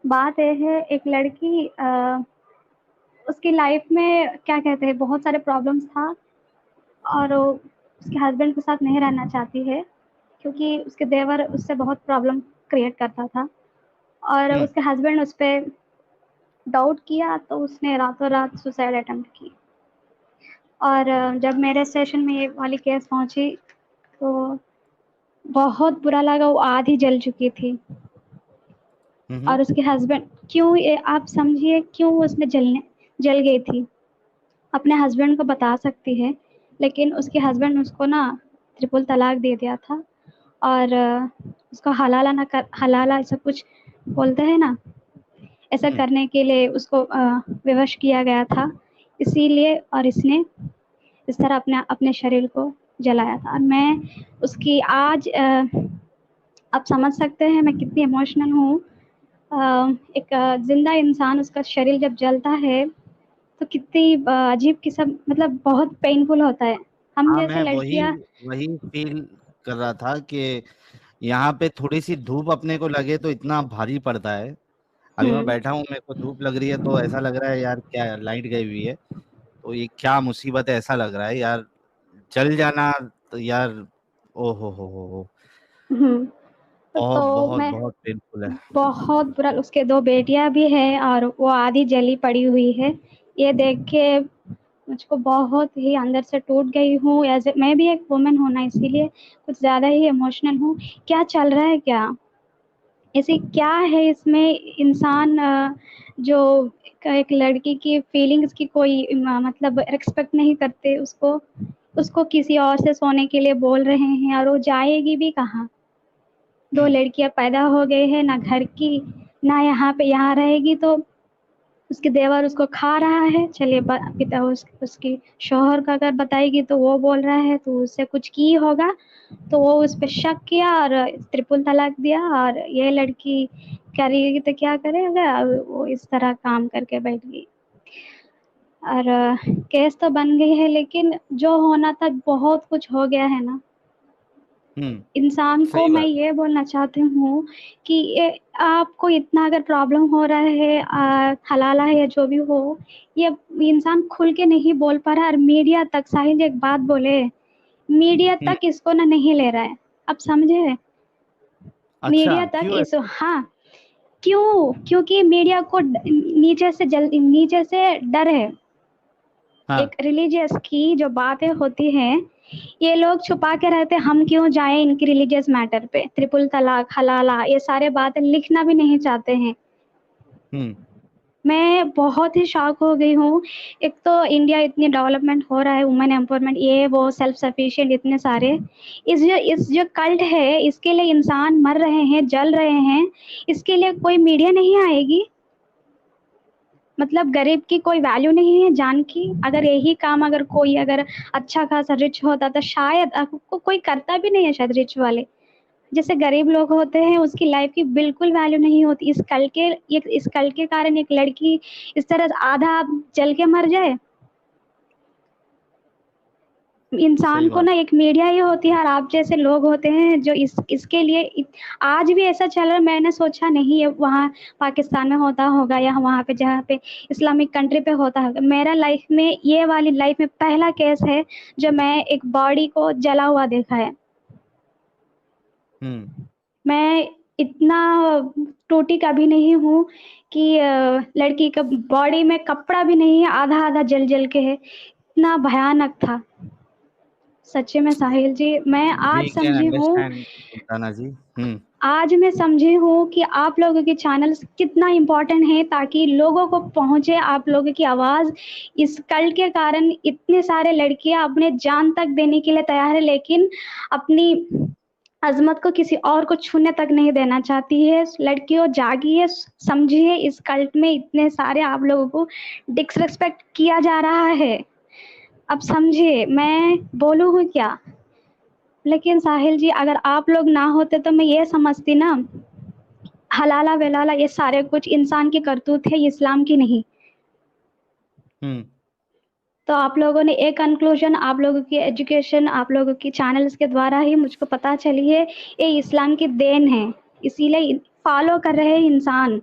बात ये है, एक लड़की उसकी लाइफ में क्या कहते हैं बहुत सारे प्रॉब्लम्स था, और वो उसके हस्बैंड के साथ नहीं रहना चाहती है क्योंकि उसके देवर उससे बहुत प्रॉब्लम क्रिएट करता था। और हुँ, उसके हस्बैंड उस पे डाउट किया तो उसने रातों रात सुसाइड अटेम्प्ट की। और जब मेरे स्टेशन में ये वाली केस पहुंची तो बहुत बुरा लगा, वो आधी जल चुकी थी। हुँ, हुँ, और उसके हस्बैंड क्यों, ये आप समझिए क्यों उसने जल गई थी। अपने हस्बैंड को बता सकती है, लेकिन उसके हस्बैंड उसको ना ट्रिपल तलाक दे दिया था। और उसको हलाला ऐसा कुछ बोलते हैं ना, ऐसा हुँ, करने के लिए उसको विवश किया गया था। इसीलिए और इसने इस तरह अपने अपने शरीर को जलाया था। और मैं उसकी आज आप समझ सकते हैं मैं कितनी इमोशनल हूँ। एक जिंदा इंसान, उसका शरीर जब जलता है तो कितनी अजीब किस्म, मतलब बहुत पेनफुल होता है। हम हाँ, जैसे मैं वही लड़कियां। वही फ़ील कर रहा था कि यहाँ पे थोड़ी-सी धूप अपने को लगे तो इतना भारी पड़ता है। अभी मैं हम्म। बैठा हूँ, मेरे को धूप लग रही है तो ऐसा लग रहा है यार क्या लाइट गई हुई है, तो ये क्या मुसीबत है ऐसा लग रहा है यार, जल जाना तो यार ओ हो! हम्म। बहुत, तो बहुत, मैं बहुत पेनफुल है। बहुत बुरा, उसके दो बेटियां भी हैं और वो आधी जली पड़ी हुई है। ये देख के मुझको बहुत ही अंदर से टूट गई हूँ। एज मैं भी एक वुमेन हूँ ना, इसीलिए कुछ ज़्यादा ही इमोशनल हूँ। क्या चल रहा है क्या, ऐसे क्या है इसमें इंसान जो एक लड़की की फीलिंग्स की कोई मतलब रिस्पेक्ट नहीं करते, उसको उसको किसी और से सोने के लिए बोल रहे हैं, और वो जाएगी भी कहाँ। दो हुँ, लड़कियां पैदा हो गई है ना घर की, ना यहाँ पे, यहाँ रहेगी तो उसके देवर उसको खा रहा है। चलिए पिता उसकी शौहर का अगर बताएगी तो वो बोल रहा है तो उससे कुछ की होगा, तो वो उस पे शक किया और ट्रिपल तलाक दिया। और ये लड़की करेगी तो क्या करेगा, वो इस तरह काम करके बैठ गई। और केस तो बन गई है, लेकिन जो होना था बहुत कुछ हो गया है ना। हुँ, इंसान को सही मैं बात। ये बोलना चाहती हूँ कि ये आपको इतना अगर प्रॉब्लम हो रहा है, हलाला है या जो भी हो, ये इंसान खुल के नहीं बोल पा रहा है। और मीडिया तक, साहिल एक बात बोले, मीडिया हुँ, तक इसको ना नहीं ले रहा है। अब समझे, अच्छा मीडिया तक क्यों इस, ऐसा? हाँ, क्यों, क्योंकि मीडिया को नीचे से डर है। हाँ, एक रिलीजियस की जो बातें होती हैं, ये लोग छुपा के रहते, हम क्यों जाएं इनकी रिलीजियस मैटर पे, ट्रिपल तलाक, हलाला, ये सारे बातें लिखना भी नहीं चाहते हैं। हुँ, मैं बहुत ही शॉक हो गई हूँ। एक तो इंडिया इतनी डेवलपमेंट हो रहा है, वुमेन एम्पावरमेंट, ये वो सेल्फ सफिशिएंट इतने सारे, इस जो कल्ट है इसके लिए इंसान मर रहे हैं, जल रहे हैं, इसके लिए कोई मीडिया नहीं आएगी। मतलब गरीब की कोई वैल्यू नहीं है जान की। अगर यही काम अगर कोई अगर अच्छा खासा रिच होता तो शायद को कोई करता भी नहीं है, शायद रिच वाले जैसे गरीब लोग होते हैं उसकी लाइफ की बिल्कुल वैल्यू नहीं होती। इस कल के कारण एक लड़की इस तरह आधा जल के मर जाए। इंसान सही को बात। ना एक मीडिया ही होती है और आप जैसे लोग होते हैं जो इसके लिए आज भी ऐसा चल रहा है। मैंने सोचा नहीं है वहाँ पाकिस्तान में होता होगा या वहाँ पे जहाँ पे इस्लामिक कंट्री पे होता होगा। मेरा लाइफ में ये वाली लाइफ में पहला केस है जो मैं एक बॉडी को जला हुआ देखा है। हुँ, मैं इतना टूटी कभी नहीं हूँ कि लड़की का बॉडी में कपड़ा भी नहीं है, आधा आधा जल जल के है। इतना भयानक था सच्चे में साहिल जी। मैं आज वी कैन समझी हूँ, अंडरस्टैंड सुल्ताना जी। हुँ, आज मैं समझी हूँ कि आप लोगों के चैनल्स कितना इम्पोर्टेंट है ताकि लोगों को पहुँचे आप लोगों की आवाज़। इस कल के कारण इतने सारे लड़कियां अपने जान तक देने के लिए तैयार है, लेकिन अपनी अजमत को किसी और को छूने तक नहीं देना चाहती है। लड़कियों जागिए, समझिए इस कल्ट में इतने सारे आप लोगों को डिसरिस्पेक्ट किया जा रहा है। अब समझिए मैं बोलूँ हूँ क्या। लेकिन साहिल जी अगर आप लोग ना होते तो मैं ये समझती ना, हलाला वेलाला ये सारे कुछ इंसान की करतूत है, इस्लाम की नहीं। हुँ, तो आप लोगों ने एक कंक्लूजन, आप लोगों की एजुकेशन, आप लोगों की चैनल्स के द्वारा ही मुझको पता चली है ये इस्लाम की देन है। इसीलिए फॉलो कर रहे हैं इंसान।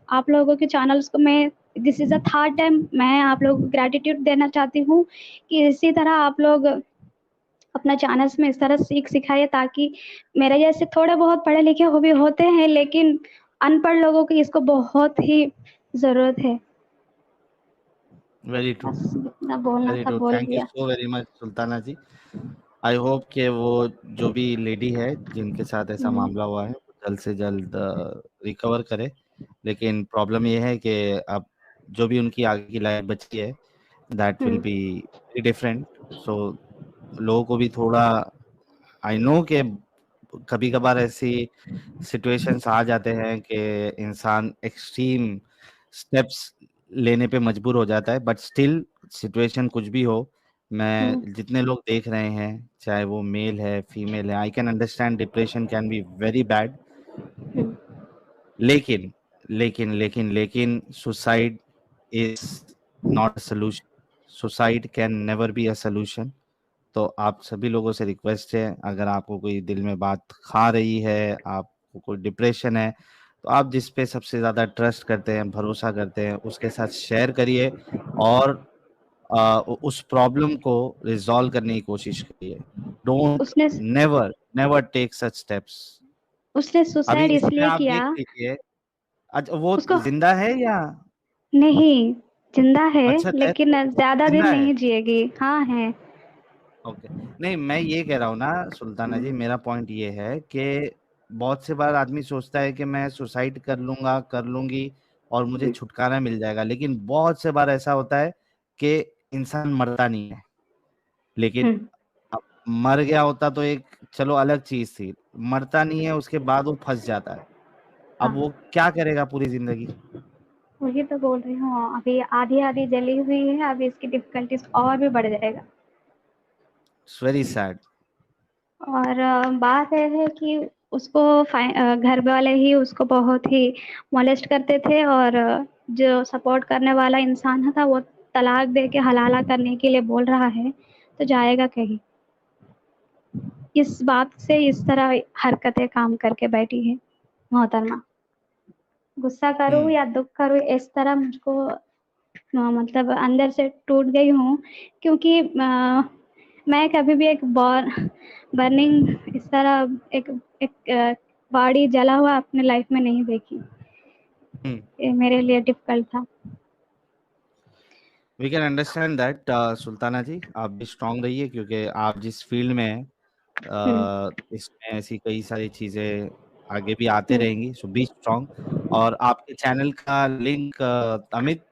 आप लोगों के चैनल्स को मैं this is the third time मैं आप लोगों को ग्रैटिट्यूड देना चाहती हूँ कि इसी तरह आप लोग अपना चैनल्स में इस तरह सीख सिखाइए, ताकि मेरे जैसे थोड़े बहुत पढ़े लिखे हो भी होते हैं, लेकिन अनपढ़ लोगों की इसको बहुत ही ज़रूरत है। वेरी ट्रू, बस इतना बोलना वेरी था, ट्रू। बोल थैंक यू दिया। So very much Sultana ji. I hope कि वो जो भी लेडी है जिनके साथ ऐसा हुँ, मामला हुआ है वो जल्द से जल्द रिकवर करे। लेकिन प्रॉब्लम ये है कि अब जो भी उनकी आगे की लाइफ बची है that hmm, will be very different. So लोगों को भी थोड़ा, आई नो कि कभी कभार ऐसी सिचुएशंस आ जाते हैं कि इंसान एक्सट्रीम स्टेप्स लेने पे मजबूर हो जाता है, बट स्टिल सिचुएशन कुछ भी हो, हुँ, मैं जितने लोग देख रहे हैं चाहे वो मेल है फीमेल है, I can understand depression can be very bad. Hmm. लेकिन लेकिन लेकिन लेकिन suicide is not a solution. Suicide can never be a solution. तो आप सभी लोगों से रिक्वेस्ट है, अगर आपको कोई दिल में बात खा रही है, आपको कोई डिप्रेशन है, तो आप जिस पे सबसे ज्यादा ट्रस्ट करते हैं, भरोसा करते हैं, उसके साथ शेयर करिए और उस प्रॉब्लम को रिजॉल्व करने की कोशिश करिए। डोंट, उसने never never take such steps. उसने अभी सुसाइड इसमें इसलिए आप किया। देख लीजिए, अच्छा वो उसको जिंदा है या? नहीं, जिंदा है, अच्छा, डेथ लेकिन हो ज्यादा दिन जिंदा है। नहीं जिएगी। हाँ है। ओके, नहीं मैं ये कह रहा हूँ ना सुल्ताना जी, हम्म, मेरा पॉइंट ये है कि बहुत से बार आदमी सोचता है कि मैं सुसाइड कर लूंगा, कर लूंगी और मुझे छुटकारा मिल जाएगा, लेकिन बहुत से बार ऐसा होता है कि इंसान मरता नहीं है। लेकिन हम्म, अब मर गया होता तो एक चलो अलग चीज थी, मरता नहीं है, उसके बाद वो फंस जाता है। अब हाँ, वो क्या करेगा पूरी जिंदगी? वही तो बोल रही हूँ, अभी आधी आधी जली हुई है, अभी इसकी डिफिकल्टीज और भी बढ़ जाएगा। It's very sad. और बात यह है कि उसको घर वाले ही उसको बहुत ही मोलेस्ट करते थे, और जो सपोर्ट करने वाला इंसान था वो तलाक दे के हलाला करने के लिए बोल रहा है, तो जाएगा कहीं। इस बात से इस तरह हरकतें काम करके बैठी है मोहतरमा। गुस्सा करूँ हम्म। या दुख करूँ, इस तरह मुझको मतलब अंदर से टूट गई हूँ, क्योंकि मैं कभी भी एक बर्निंग इस तरह एक एक बॉडी जला हुआ अपने लाइफ में नहीं देखी। हम्म। ये मेरे लिए डिफिकल्ट था। We can understand that Sultana ji, आप भी स्ट्रांग रहिए क्योंकि आप जिस फील्ड में हैं हुँ, इसमें ऐसी कई सारी चीजें आगे भी आते हुँ, रहेंगी, सो बी स्ट्रांग। और आपके चैनल का लिंक अमित,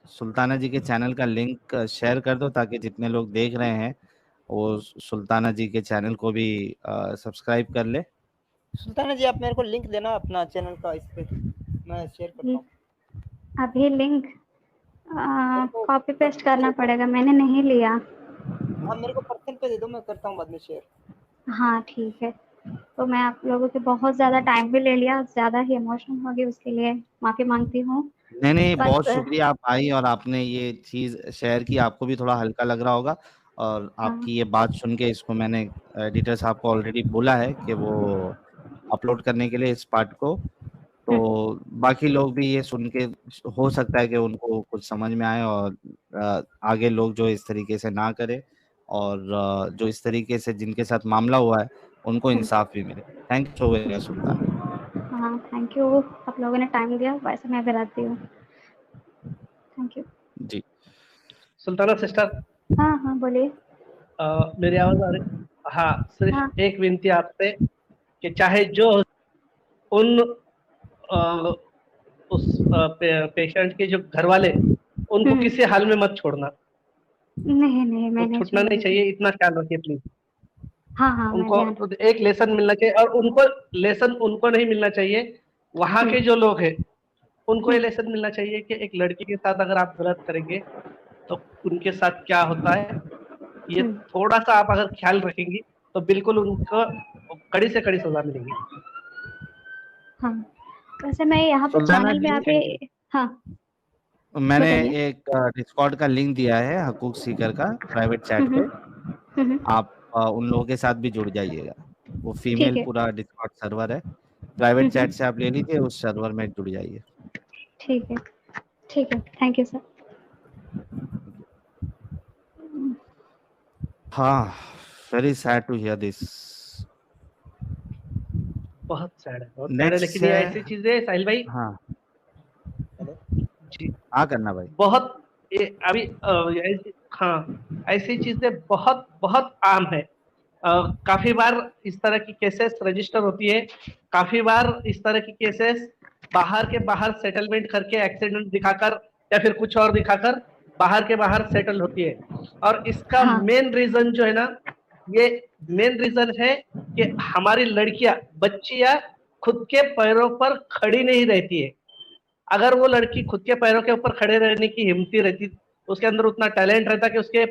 सुल्ताना जी के चैनल का लिंक शेयर कर दो ताकि जितने लोग देख रहे हैं वो सुल्ताना जी के चैनल को भी सब्सक्राइब कर ले। सुल्ताना जी, आप मेरे को लिंक देना अपना चैनल का, इस पे मैं शेयर करता हूँ। अभी लिंक मेरे को कॉपी पेस्ट पर्सनल पे करना दे दो। पड़ेगा, मैंने नहीं लिया। हाँ, मेरे को पर्सनल पे दे दो, मैं करता हूँ बाद में शेयर। हाँ, ठीक है। तो मैं आप लोगों के बहुत ज़्यादा टाइम भी ले लिया, ज़्यादा ही इमोशनल हो गई, उसके लिए माफ़ी माँगती हूँ। नहीं नहीं, बस बहुत शुक्रिया, आप आई और आपने ये चीज शेयर की, आपको भी थोड़ा हल्का लग रहा होगा। और हाँ, आपकी ये बात सुन के इसको मैंने एडिटर साहब को ऑलरेडी बोला है कि वो अपलोड करने के लिए इस पार्ट को। हुँ, तो बाकी लोग भी ये सुन के हो सकता है कि उनको कुछ समझ में आए और आगे लोग जो इस तरीके से ना करे और जो इस तरीके से जिनके साथ मामला हुआ है उनको हुँ। इंसाफ भी मिले। Thank you so very much Sultana. हाँ, थैंक यू, आप लोगों ने टाइम दिया, वैसे मैं भी रहती हूँ। Thank you. जी। सुल्ताना सिस्टर, हाँ, हाँ, बोलिए। मेरी आवाज आ रही? हाँ, हाँ, सिर्फ एक विनती आपसे कि चाहे जो उन अ, उस पेशेंट के जो घर वाले, उनको हुँ। किसी हाल में मत छोड़ना। नहीं, नहीं, मैं वो नहीं छूटना नहीं छोड़ूँगी। चाहिए, इतना ख्याल रखिए प्लीज। हाँ, हाँ, मैं उनको ध्यान रख एक लेसन मिलना चाहिए, और उनको लेसन उनको नहीं मिलना चाहिए, वहां हुँ, के जो लोग हैं उनको ये हुँ, लेसन मिलना चाहिए कि एक लड़की के साथ अगर आप गलत करेंगे तो उनके साथ क्या होता है। ये हुँ। थोड़ा सा आप अगर ख्याल रखेंगी तो बिल्कुल उनको कड़ी से कड़ी सजा मिलेगी। हाँ, वैसे मैं यहाँ पे सुल्ताना चैनल में जी, अभी हाँ, मैंने बताइए। एक डिस्कॉर्ड का लिंक दिया है हकूक सीकर का प्राइवेट हुँ, चैट हुँ, पे। हुँ, हुँ। आप उन लोगों के साथ भी जुड़ जाइएगा। वो ठीक फीमेल है। पूरा डिस्कॉर्ड सर्वर है, हुँ, प्राइवेट हुँ। चैट से आप ले लीजिए, उस सर्वर में जुड़ जाइए। ठीक है, ठीक है, थैंक यू सर। हाँ, very sad to hear this. बहुत सैड है, बहुत सैड है, नेक्स्ट लेकिन ये है, ऐसी चीजें साहिल भाई। हाँ हेलो। जी। हाँ करना भाई। बहुत ये अभी हाँ, ऐसी चीजें बहुत बहुत आम है। काफी बार इस तरह की केसेस रजिस्टर होती है। काफी बार इस तरह की केसेस बाहर के बाहर सेटलमेंट करके एक्सीडेंट दिखाकर या फिर कुछ और दिखाकर बाहर के बाहर सेटल होती है। और इसका हाँ, मेन रीजन जो है ना, ये मेन रीजन है कि हमारी लड़कियां, बच्चियां खुद के पैरों पर खड़ी नहीं रहती है। अगर वो लड़की खुद के पैरों के ऊपर खड़े रहने की हिम्मती रहती, उसके अंदर उतना टैलेंट रहता कि उसके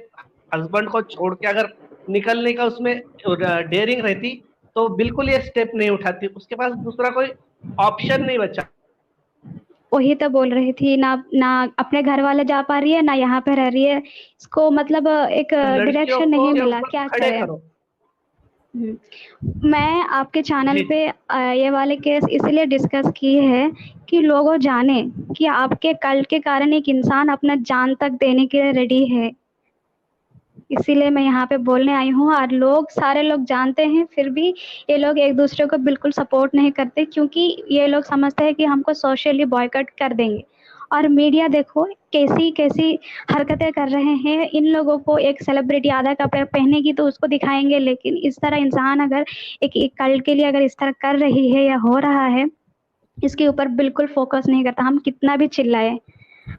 हस्बैंड को छोड़ के अगर निकलने का उसमें डेयरिंग रहती, तो बिल्कुल ये स्टेप नहीं उठाती। उसके पास दूसरा कोई ऑप्शन नहीं बचा। वही तो बोल रही थी ना, ना अपने घर वाले जा पा रही है, ना यहाँ पे रह रही है। इसको मतलब एक लड़कियों डायरेक्शन को नहीं के मिला, ऊपर क्या खड़े करें। करो। मैं आपके चैनल जी। पे ये वाले केस इसलिए डिस्कस किए हैं कि लोगों जाने कि आपके कल के कारण एक इंसान अपना जान तक देने के लिए रेडी है। इसीलिए मैं यहाँ पे बोलने आई हूँ, और लोग सारे लोग जानते हैं, फिर भी ये लोग एक दूसरे को बिल्कुल सपोर्ट नहीं करते, क्योंकि ये लोग समझते हैं कि हमको सोशली बॉयकॉट कर देंगे। और मीडिया देखो कैसी कैसी हरकतें कर रहे हैं। इन लोगों को एक सेलिब्रिटी आधा कपड़े पहनेगी तो उसको दिखाएंगे, लेकिन इस तरह इंसान अगर एक कल के लिए अगर इस तरह कर रही है या हो रहा है, इसके ऊपर बिल्कुल फोकस नहीं करता। हम कितना भी चिल्लाए,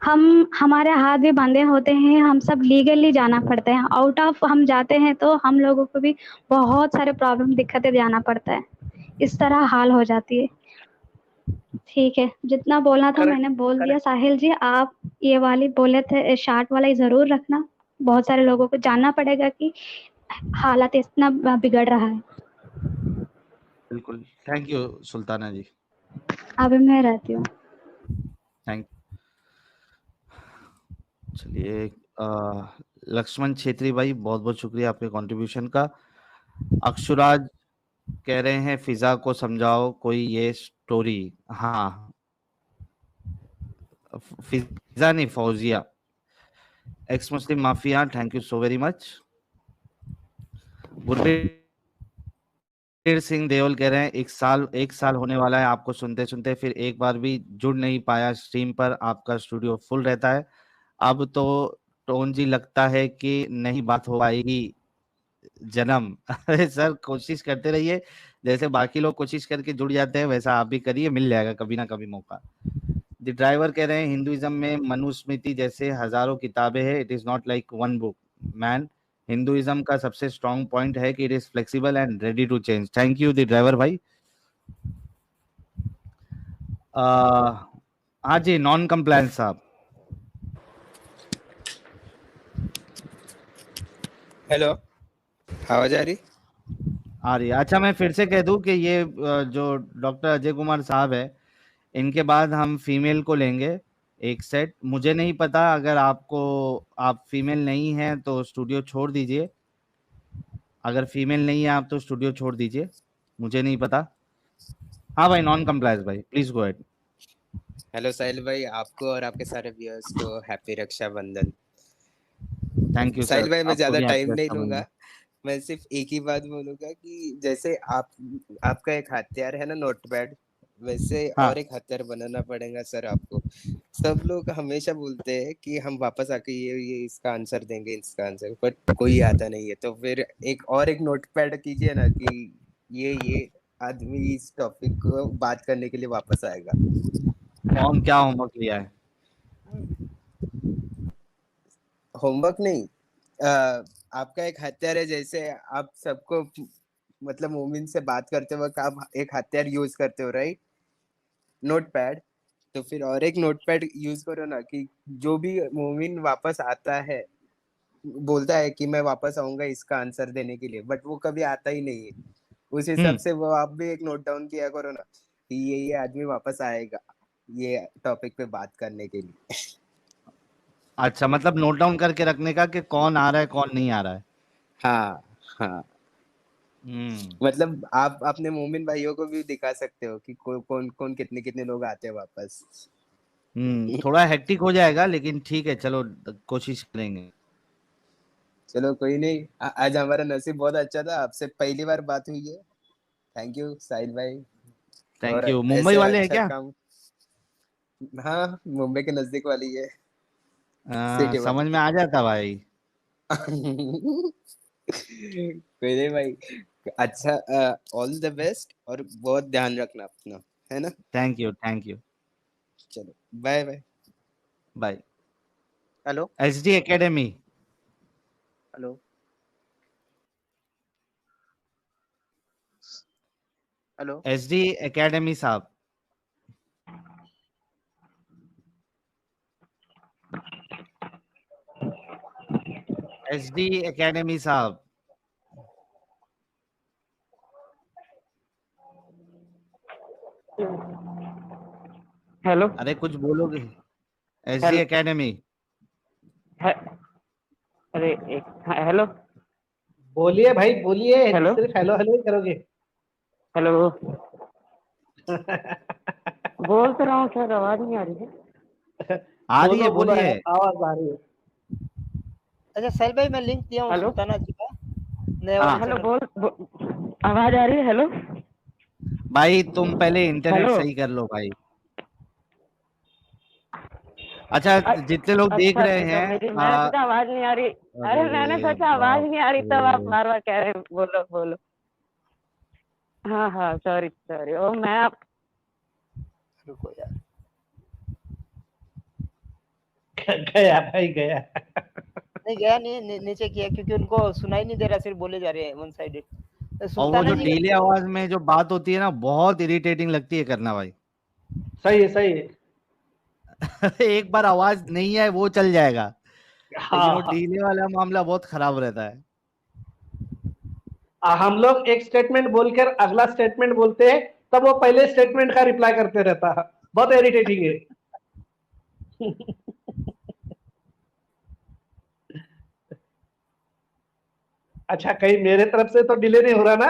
हम हमारे हाथ भी बंधे होते हैं, हम सब लीगली जाना पड़ता है। आउट ऑफ हम जाते हैं तो हम लोगों को भी बहुत सारे प्रॉब्लम दिक्कतें जाना पड़ता है। इस तरह हाल हो जाती है। ठीक है, जितना बोलना था करेक्ट, मैंने बोल दिया। करेक्ट। साहिल जी, आप ये वाली बोले थे शार्ट वाला ही ज़रूर रखना। बहुत सारे लोगों को जानना पड़ेगा कि हालात इतना बिगड़ रहा है। बिल्कुल, थैंक यू सुल्ताना जी, अभी मैं रहती हूँ। थैंक। चलिए, लक्ष्मण छेत्री भाई, बहुत बहुत शुक्रिया आपके कंट्रीब्यूशन का। अक्षुराज कह रहे हैं फिजा को समझाओ कोई ये स्टोरी। हाँ, फिजा नहीं, Fauzia, x Muslim mafia, thank you so very much. Gurbir Singh Deol कह रहे हैं एक साल होने वाला है आपको सुनते सुनते, फिर एक बार भी जुड़ नहीं पाया स्ट्रीम पर, आपका स्टूडियो फुल रहता है। अब तो टोन जी लगता है कि नहीं बात हो पाएगी जन्म। अरे सर, कोशिश करते रहिए, जैसे बाकी लोग कोशिश करके जुड़ जाते हैं वैसा आप भी करिए, मिल जाएगा कभी ना कभी मौका। द ड्राइवर कह रहे हैं हिंदुइज्म में मनुस्मृति जैसे हजारों किताबें हैं, it is not like one book man. Hinduism का सबसे स्ट्रॉन्ग पॉइंट है कि it is flexible and ready to change. Thank you the driver भाई। हाँ जी, नॉन कंप्लायंस साहब। हेलो, आवाज आ रही? आ रही है। अच्छा, मैं फिर से कह दूं कि ये जो डॉक्टर अजय कुमार साहब है, इनके बाद हम फीमेल को लेंगे एक सेट। मुझे नहीं पता, अगर आप फीमेल नहीं हैं तो स्टूडियो छोड़ दीजिए। अगर फीमेल नहीं है आप तो स्टूडियो छोड़ दीजिए, मुझे नहीं पता। हाँ भाई, नॉन कंप्लायंस भाई, please go ahead. Hello Sahil भाई, आपको और आपके सारे व्यूअर्स को happy Rakshabandhan. Thank you Sahil sir, भाई, मैं आपको ज्यादा भी टाइम हैप्पी नहीं लूंगा। रक्षाबंधन। मैं सिर्फ एक ही बात बोलूंगा कि जैसे आपका एक हथियार है ना नोटपैड, वैसे और हाँ, एक हथियार बनाना पड़ेगा सर आपको। सब लोग हमेशा बोलते हैं कि हम वापस आके ये इसका आंसर देंगे, इसका आंसर, बट कोई आता नहीं है। तो फिर एक नोटपैड कीजिए ना कि ये आदमी इस टॉपिक को बात करने के लिए वापस आएगा। फॉर्म क्या होमवर्क लिया है? होमवर्क नहीं, आपका एक हथियार है। जैसे आप सबको मतलब मोमिन से बात करते वक्त आप एक हथियार यूज करते हो, राइट? नोटपैड। तो फिर और एक नोटपैड यूज करो ना कि जो भी मोमिन वापस आता है, बोलता है कि मैं वापस आऊंगा इसका आंसर देने के लिए, बट वो कभी आता ही नहीं है। उस हिसाब हम्म। से वो आप भी एक नोट डाउन किया करो ना कि ये आदमी वापस आएगा ये टॉपिक पे बात करने के लिए। अच्छा, मतलब नोट डाउन करके रखने का कि कौन आ रहा है कौन नहीं आ रहा है। हाँ, हाँ। हम्म। मतलब आप अपने मोमिन भाइयों को भी दिखा सकते हो कि कौन कौन कितने कितने लोग आते हैं वापस। थोड़ा हेक्टिक हो जाएगा, लेकिन ठीक है, चलो कोशिश करेंगे। चलो कोई नहीं, आज हमारा नसीब बहुत अच्छा था, आपसे पहली बार बात हुई है। थैंक यू साहिल भाई। थैंक और यू। मुंबई ऐसे वाले हैं अच्छा क्या? काम। हाँ, मुंबई के नजदीक वाली है, सिटी समझ वाली। में आ जाता भाई। कोई नहीं भाई। अच्छा, ऑल द बेस्ट, और बहुत ध्यान रखना अपना, है ना? Thank you, thank you. चलो, bye bye. Bye. Hello HD Academy. Hello hello HD Academy साहब। एचडी एकेडमी साहब। हेलो। अरे कुछ बोलोगे? HD hello academy. हे, अरे एक हेलो। बोलिए भाई बोलिए, हेलो सिर्फ हेलो हेलो ही करोगे। हेलो। बोल तो रहा हूँ सर, आवाज नहीं आ रही है। आ रही है, बोलो बोलो, बोलिए। आवाज आ रही है। अच्छा साहिल भाई, मैं लिंक दिया हूँ हेलो। सुल्ताना जी का, नए हाँ वाले हेलो चैनल। आवाज आ रही है? हेलो भाई, तुम पहले इंटरनेट हेलो। सही कर लो भाई। अच्छा, जितने लोग देख अच्छा रहे अच्छा, हैं, मैंने सोचा आवाज नहीं आ रही। अरे मैंने अरे सोचा आवाज बाप नहीं आ रही, तब आप रे। बार बार कह रहे हैं बोलो बोलो। हाँ हाँ, सॉरी सॉरी, ओ मैं आप रुको यार, गया भाई गया। नहीं गया नहीं, नीचे किया क्योंकि उनको सुनाई नहीं दे रहा, सिर्फ बोले जा रहे हैं वन साइडेड। और वो सुल्ताना जो जी डिले का आवाज में जो बात होती है ना, बहुत इरिटेटिंग लगती है करना भाई। सही है सही है। एक बार आवाज नहीं आए वो चल जाएगा, लेकिन वो हाँ डिले वाला मामला बहुत खराब रहता है। हम लोग एक स्टेटमेंट बोलकर अगला स्टेटमेंट बोलते हैं, तब वो पहले स्टेटमेंट का रिप्लाई करते रहता है, बहुत इरिटेटिंग है। अच्छा, कहीं मेरे तरफ से तो डिले नहीं हो रहा ना?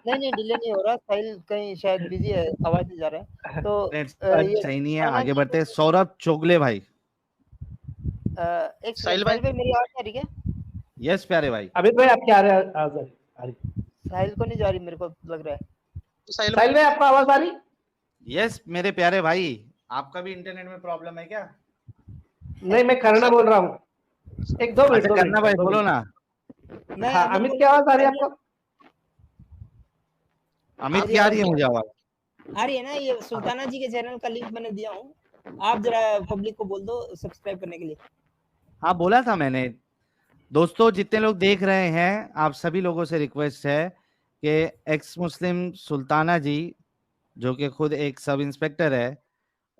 नहीं डिले नहीं हो रहा, साहिल कहीं शायद बिजी है, आवाज नहीं जा रहा है तो ये अच्छा ही नहीं है, सुल्ताना आगे जी बढ़ते हैं। सौरभ चोगले भाई। एक साहिल सेकंड, भाई। साहिल भाई मेरी आवाज आ रही है? यस प्यारे भाई। अमित भाई, आपकी आ रही है आवाज? आ रही। साहिल को नहीं जा रही, मेरे को लग रहा है। साहिल साहिल भाई, आपको आवाज आ रही? यस मेरे प्यारे भाई। आपका भी इंटरनेट में प्रॉब्लम है क्या? नहीं, मैं करना बोल रहा हूँ। एक दो मिनट, अच्छा, दो मिनट करना भाई, भाई, दो बोलो मिनट। ना। मैं हाँ, अमित अमित बोल की रहा आवाज आ रही है हूँ। आपको? अमित मेरी की आ आवाज रही है मुझे आवाज। आ रही है ना? ये सुल्ताना जी के चैनल का लिंक मैंने दिया हूँ, आप जरा पब्लिक को बोल दो सब्सक्राइब करने के लिए। हाँ, बोला था मैंने। दोस्तों, जितने लोग देख रहे हैं, आप सभी लोगों से रिक्वेस्ट है कि एक्स मुस्लिम सुल्ताना जी, जो कि खुद एक सब इंस्पेक्टर है,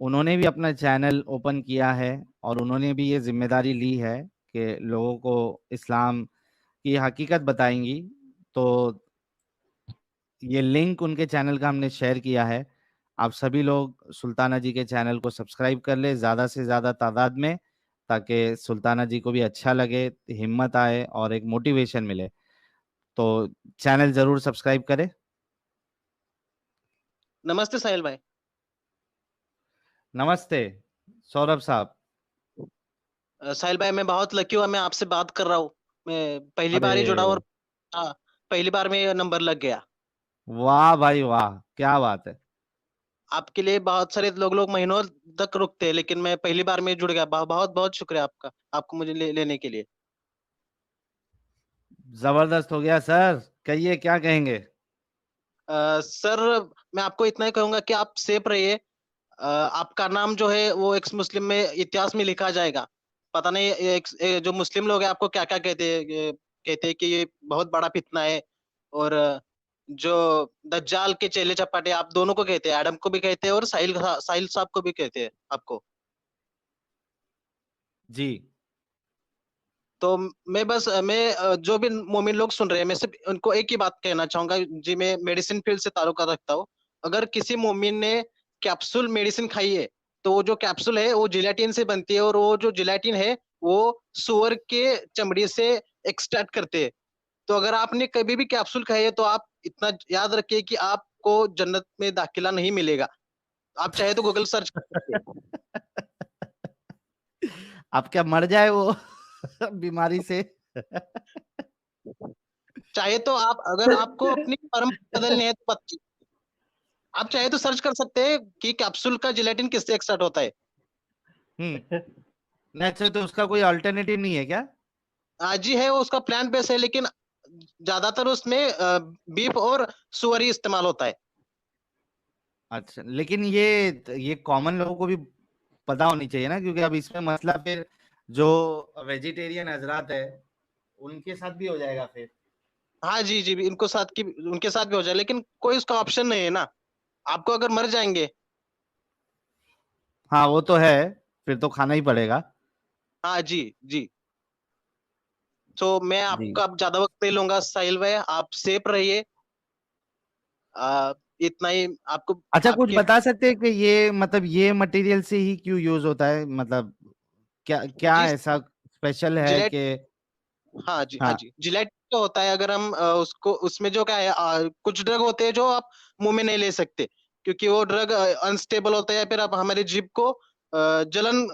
उन्होंने भी अपना चैनल ओपन किया है और उन्होंने भी ये जिम्मेदारी ली है कि लोगों को इस्लाम की हकीकत बताएंगी। तो ये लिंक उनके चैनल का हमने शेयर किया है। आप सभी लोग सुल्ताना जी के चैनल को सब्सक्राइब कर ले ज़्यादा से ज़्यादा तादाद में, ताकि सुल्ताना जी को भी अच्छा लगे, हिम्मत आए और एक मोटिवेशन मिले। तो चैनल ज़रूर सब्सक्राइब करें। नमस्ते साहिल भाई। नमस्ते सौरभ साहब। साहिल भाई, मैं बहुत लकी हुआ, मैं आपसे बात कर रहा हूँ। मैं पहली बार ही जुड़ा, अरे और हाँ, पहली बार में ये नंबर लग गया। वाह भाई वाह, क्या बात है। आपके लिए बहुत सारे लोग महीनों तक रुकते हैं, लेकिन मैं पहली बार में जुड़ गया। बहुत बहुत शुक्रिया आपका, आपको मुझे लेने के लिए। जबरदस्त हो गया सर। कहिए, क्या कहेंगे? सर, मैं आपको इतना ही कहूंगा कि आप सेफ रहिए। आपका नाम जो है वो एक्स मुस्लिम में इतिहास में लिखा जाएगा। पता नहीं ये जो मुस्लिम लोग हैं आपको क्या क्या कहते हैं। कहते हैं कि ये बहुत बड़ा फितना है, और जो दज्जाल के चेले चपाटे आप दोनों को कहते हैं, एडम को भी कहते हैं और साहिल साहब को भी कहते हैं आपको। जी। तो मैं जो भी मोमिन लोग सुन रहे हैं, मैं सिर्फ उनको एक ही बात कहना चाहूंगा। जी, मैं मेडिसिन फील्ड से ताल्लुक रखता हूँ। अगर किसी मोमिन ने कैप्सूल मेडिसिन खाई है, तो वो जो कैप्सूल है वो जिलेटिन से बनती है, और वो जो जिलेटिन है वो सुअर के चमड़ी से एक्सट्रैक्ट करते हैं। तो अगर आपने कभी भी कैप्सूल खाई है, तो आप इतना याद रखिए कि आपको जन्नत में दाखिला नहीं मिलेगा। आप चाहे तो गूगल सर्च कर सकते हैं। अब क्या मर जाए वो बीमारी से? चाहे तो आप, अगर आपको अपनी परम बदलनी है तो बताइए। आप चाहे तो सर्च कर सकते हैं कि कैप्सूल का जिलेटिन किससे एक्सट्रैक्ट होता है। नहीं, अच्छा, तो उसका कोई अल्टरनेटिव नहीं है क्या? आज ही है वो, उसका प्लांट बेस है, लेकिन ज्यादातर उसमें बीफ और सुअर ही इस्तेमाल होता है। अच्छा, लेकिन ये कॉमन लोगों को भी पता होनी चाहिए ना, क्योंकि अब इसमें मसला फिर जो वेजिटेरियन हजरात है उनके साथ भी हो जाएगा फिर। हाँ जी जी, इनको साथ की उनके साथ भी हो जाए, लेकिन कोई उसका ऑप्शन नहीं है ना। आपको अगर मर जाएंगे। हाँ वो तो है, फिर तो खाना ही पड़ेगा। हाँ जी जी। तो मैं जी। आपका अब ज्यादा वक्त नहीं लूंगा साहिल भाई, आप सेफ रहिए। इतना ही आपको अच्छा, कुछ आपके। बता सकते हैं कि ये मतलब ये मटेरियल से ही क्यों यूज होता है, मतलब क्या क्या जी ऐसा स्पेशल है जिलेट। कि? हाँ जी हाँ हाँ। जी, जिलेट जो होता है, अगर हम उसको, उसमें जो क्या है, कुछ ड्रग होते हैं जो आप मुंह में नहीं ले सकते, क्योंकि वो ड्रग अनस्टेबल होता है, या फिर आप हमारी जीभ को जलन,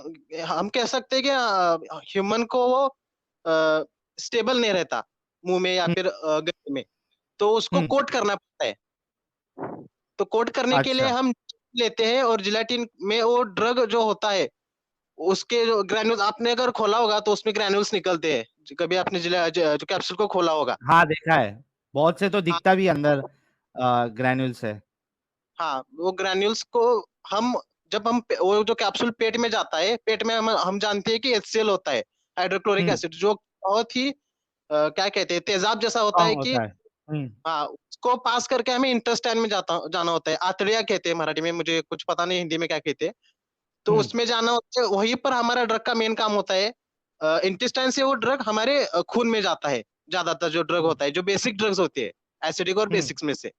हम कह सकते हैं कि ह्यूमन को वो स्टेबल नहीं रहता मुंह में या हम्म। फिर गले में। तो उसको हम्म। कोट करना पड़ता है। तो कोट करने के लिए अच्छा। हम लेते हैं, और जिलेटिन में वो ड्रग जो होता है, उसके जो ग्रैन्यूल्स आपने अगर खोला होगा तो उसमें ग्रैन्यूल्स निकलते हैं। जो कभी आपने जो कैप्सूल को खोला होगा। हाँ देखा है, बहुत से तो हाँ दिखता भी अंदर ग्रैन्यूल्स है। हाँ, वो ग्रैन्यूल्स को हम, जब हम वो जो कैप्सूल पेट में जाता है, पेट में हम जानते हैं कि HCl होता है, हाइड्रोक्लोरिक हम्म। एसिड, जो बहुत ही क्या कहते हैं, तेजाब जैसा होता है स्ट्रांग कि। होता है। हाँ, उसको पास करके हमें इंटेस्टाइन में जाना होता है, आंतड़िया कहते हैं मराठी में, मुझे कुछ पता नहीं हिंदी में क्या कहते हैं। तो हम्म। उसमें जाना होता है, वहीं पर हमारा ड्रग का मेन काम होता है। इंटेस्टाइन से वो ड्रग हमारे खून में जाता है। ज्यादातर जो ड्रग होता है, जो बेसिक ड्रग्स होते हैं, एसिडिक और हम्म। बेसिक्स में से।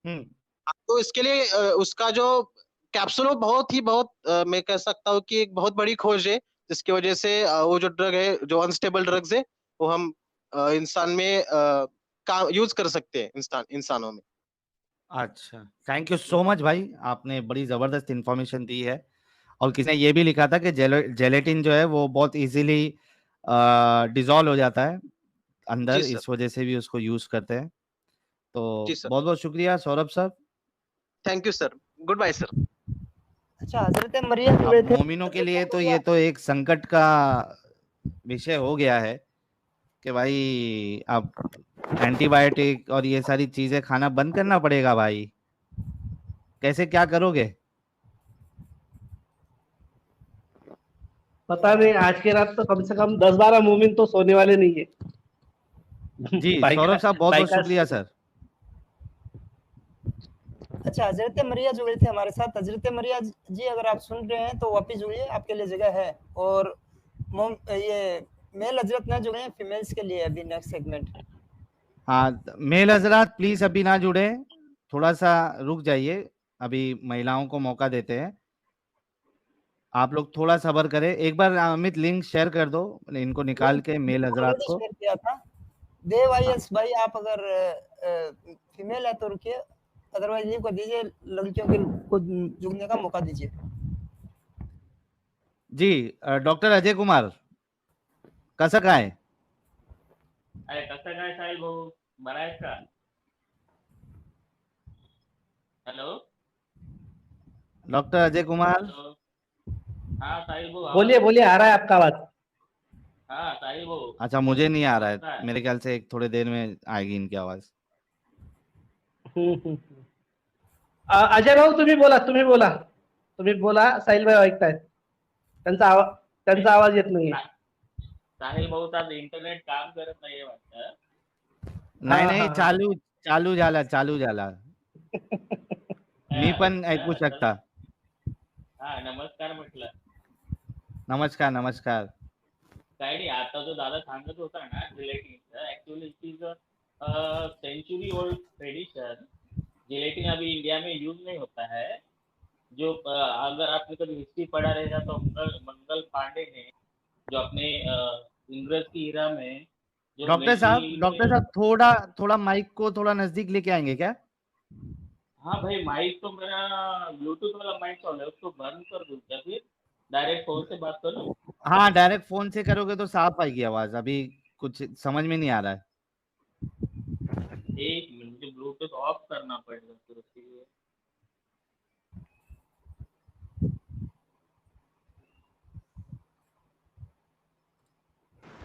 हम्म। तो इसके लिए उसका जो कैप्सूल, वो बहुत ही बहुत मैं कह सकता हूँ कि एक बहुत बड़ी खोज है, जिसकी वजह से वो जो ड्रग है, जो अनस्टेबल ड्रग्स है, वो हम इंसान में काम यूज कर सकते हैं, इंसानों में। अच्छा, थैंक यू सो मच भाई, आपने बड़ी जबरदस्त इंफॉर्मेशन दी है। और किसी ने ये भी लिखा था कि जेलेटिन जो है वो बहुत इजीली डिजॉल्व हो जाता है जी अंदर, सर। इस वजह से भी उसको यूज करते हैं। जी तो सर। बहुत बहुत शुक्रिया सौरभ साहब। Thank you sir. Good bye sir. अच्छा, हजरत मरियम जुड़ अब रहे थे। मोमिनों के लिए हजरत तो ये मरियम, तो एक संकट का विषय हो गया है कि भाई अब एंटीबायोटिक और ये सारी चीजें खाना बंद करना पड़ेगा भाई, कैसे क्या करोगे? पता नहीं, आज की रात तो कम से कम 10-12 मोमिन तो सोने वाले नहीं है। जी भाई का सौरभ साहब, बहुत भाई बहुत का शुक्रिया सर। अच्छा, हजरत मरिया जुड़े थे हमारे साथ। हजरत मरिया जी, अगर आप सुन रहे हैं तो वापिस जुड़िए, आपके लिए जगह है। और ये मेल हजरत ना जुड़े हैं, फीमेल्स के लिए अभी नेक्स्ट सेगमेंट। हाँ, मेल हजरात प्लीज अभी ना जुड़े, थोड़ा सा रुक जाइए, अभी महिलाओं को मौका देते हैं। आप लोग थोड़ा सब्र करें, एक बार अमित लिंक शेयर कर दो, इनको निकाल के मेल हजरात ऑलरेडी को। शेयर किया था। देव हाँ आईएस भाई, आप अगर फीमेल है तो रुकिए, अदरवाइज लीव कर दीजिए, लड़कियों को जुड़ने का मौका दीजिए। जी, डॉक्टर अजय कुमार कसं काय? अरे कसं काय साहिल भाऊ, बरा आहेस का? Hello doctor Ajay Kumar. Hello. हा साहिल भाऊ, आवाज बोलिए बोलिए, आ रहा है आपका आवाज। हा साहिल भाऊ. अच्छा, मुझे नहीं आ रहा कसं है, आहे? मेरे ख्याल से एक थोड़े देर में आएगी इनकी आवाज। हम्म. अजय भाऊ, तुम्ही बोला, साहिल भाई ऐकतायत. त्यांचा आवाज येत नाहीये. साहिल भाऊचा आज इंटरनेट काम करत नाहीये वाटतं. नाही हाँ नाही, हाँ हाँ. चालू झाला. मी पण ऐकू शकता. हा, नमस्कार म्हटलं. नमस्कार. काही नाही, आता जो दादा सांगत होता ना जिलेटिनचं, actually it is century old tradition. Gelatin अभी इंडिया में यूज नहीं होता है. जो अगर आपने कभी हिस्ट्री पढ़ा रहेगा तो मंगल पांडे ने, जो अपने इंग्रज की इरा में जो डॉक्टर मिलिट्री साहब थोड़ा माइक को थोड़ा नजदीक लेके आएंगे क्या? हाँ भाई, माइक तो मेरा ब्लूटूथ वाला माइक चालू है, उसको बंद कर दूं क्या फिर? डायरेक्ट फोन से बात करो। हाँ डायरेक्ट फोन से करोगे तो साफ आएगी आवाज, अभी कुछ समझ में नहीं आ रहा है। एक मिनट, मुझे ब्लूटूथ ऑफ करना पड़ेगा फिर उसके लिए।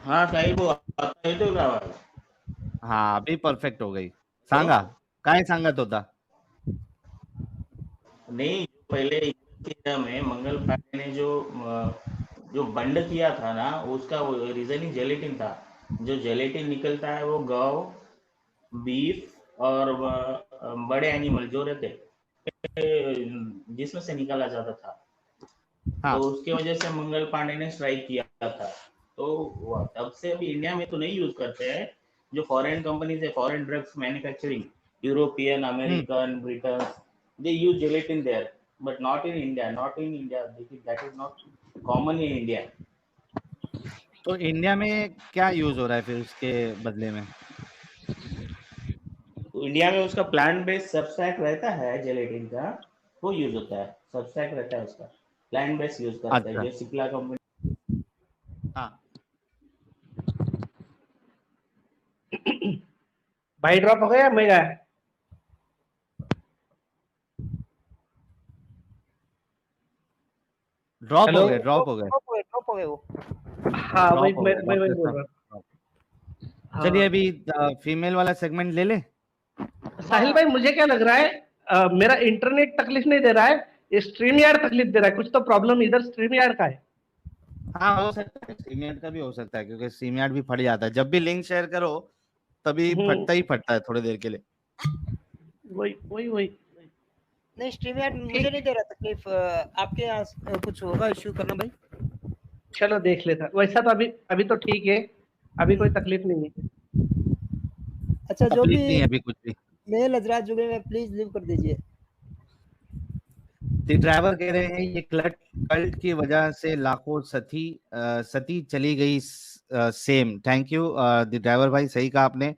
हाँ साहिल वो आता है तो आवाज। हाँ अभी परफेक्ट हो गई। सांगा काय सांगत होता? नहीं, पहले इंडिया में मंगल पांडे ने जो बंड किया था ना, उसका वो रीजन ही जेलेटिन था। जो जेलेटिन निकलता है वो गाव, बीफ और बड़े एनिमल जो रहते जिसमें से निकाला जाता था। हाँ तो उसकी वजह से मंगल पांडे ने स्ट्राइक किया था। तो तब से अभी इंडिया में तो नहीं यूज करते हैं। जो फॉरेन कंपनीज है, foreign drugs manufacturing, European, American, Britain, they use gelatin there, but not in India. Not in India. That is not common in India. तो इंडिया में क्या यूज हो रहा है फिर उसके बदले में? तो इंडिया में उसका प्लांट बेस्ड सब्सट्रैक्ट रहता है जेलेटिन का, वो यूज होता है। सब्सट्रैक्ट रहता है उसका, प्लांट बेस्ड यूज करते हैं। अच्छा जो सिप्ला कंपनी। हाँ भाई ड्रॉप हो गया, मैं गया। ड्रॉप हेलो, हो गए, ड्रॉप हो गए, ड्रॉप हो गए वो। हाँ वही ड्रॉप हो मैं गए, मैं वही डॉक्टर बोल रहा साहब। हूँ। चलिए हाँ अभी फीमेल वाला सेगमेंट ले ले। साहिल भाई, मुझे क्या लग रहा है, मेरा इंटरनेट तकलीफ नहीं दे रहा है, स्ट्रीम यार्ड तकलीफ दे रहा है। कुछ तो प्रॉब्लम इधर स्ट्रीम यार्ड का है। हाँ हो सकता है, सीमियार्ड का भी हो सकता है, क्योंकि सीमियार्ड भी फट जाता है जब भी लिंक शेयर करो, तभी फटता ही फटता है थोड़ी देर के लिए। वही वही वही नहीं, स्ट्रीम यार्ड मुझे ठीक। नहीं दे रहा तकलीफ। आपके यहाँ कुछ होगा इश्यू करना भाई। चलो देख लेता, वैसा तो अभी तो ठीक है, अभी कोई तकलीफ नहीं है। अच्छा, जो तकलीफ भी नहीं है अभी कुछ भी। मेल हजरात जुड़े हुए प्लीज लीव कर दीजिए। ड्राइवर कह रहे हैं ये कल्ट की वजह से लाखों सती चली गई same. Thank you the driver भाई, सही कहा आपने।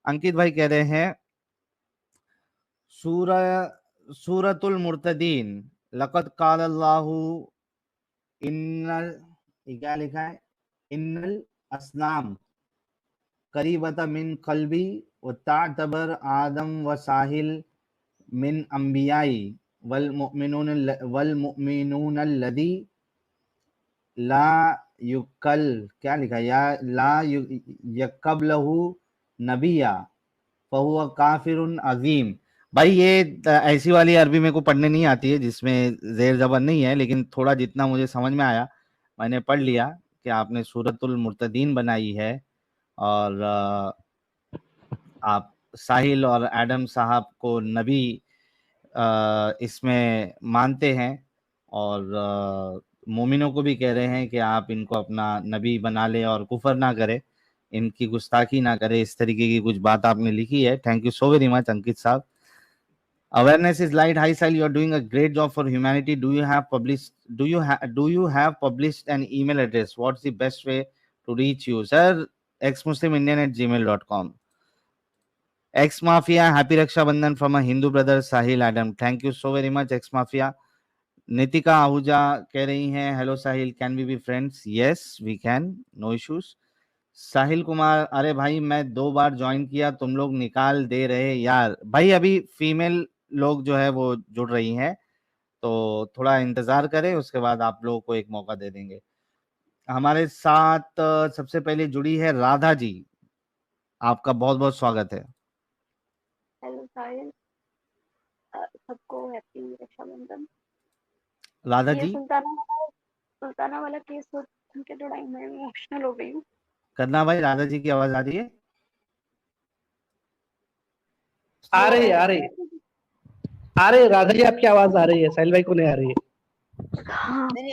अंकित भाई कह रहे हैं सूरतुल मुर्तदीन लक़द क़ाल अल्लाहु इन्नल, क्या लिखा है, इन्नल अस्नाम करीबता मिन कल्बी व तातबर आदम व साहिल मिन अंबियाई वल मुमिनून लदी ला युकल, क्या लिखा या ला यकबलहु नबिया फहुवा काफिरुन अजीम। भाई ये ऐसी वाली अरबी मेरे को पढ़ने नहीं आती है जिसमें जेर जबर नहीं है, लेकिन थोड़ा जितना मुझे समझ में आया मैंने पढ़ लिया कि आपने सूरतुल मुर्तदीन बनाई है और आप साहिल और एडम साहब को नबी इसमें मानते हैं, और मोमिनों को भी कह रहे हैं कि आप इनको अपना नबी बना ले और कुफर ना करे, इनकी गुस्ताखी ना करे। इस तरीके की कुछ बात आपने लिखी है। Thank you so very much Ankit साहब। Awareness is light. Hi Sahil, you are doing a great job for humanity. Do you have published an email address? What's the best way to reach you, sir? exmuslimindian@gmail.com. Ex Mafia, happy Raksha Bandhan from a Hindu brother Sahil Adam. Thank you so very much, Ex Mafia. Nitika Ahuja कह रही हैं hello Sahil, can we be friends? Yes we can, no issues. Sahil Kumar, अरे भाई मैं 2 बार join किया, तुम लोग निकाल दे रहे यार। भाई अभी फीमेल लोग जो है वो जुड़ रही हैं, तो थोड़ा इंतजार करें, उसके बाद आप लोगों को एक मौका दे देंगे। हमारे साथ सबसे पहले जुड़ी है राधा जी, आपका बहुत बहुत स्वागत है। हेलो साहिल, सबको हैप्पी रक्षाबंधन। राधा ये जी, सुल्ताना वाला केस सुन के थोड़ा मैं इमोशनल हो गई हूँ। करना भाई, राधा जी की आवाज आ रही है? आ रही है राधा जी, आपकी आवाज आ रही है, साहिल भाई को नहीं आ रही है। हाँ, नहीं,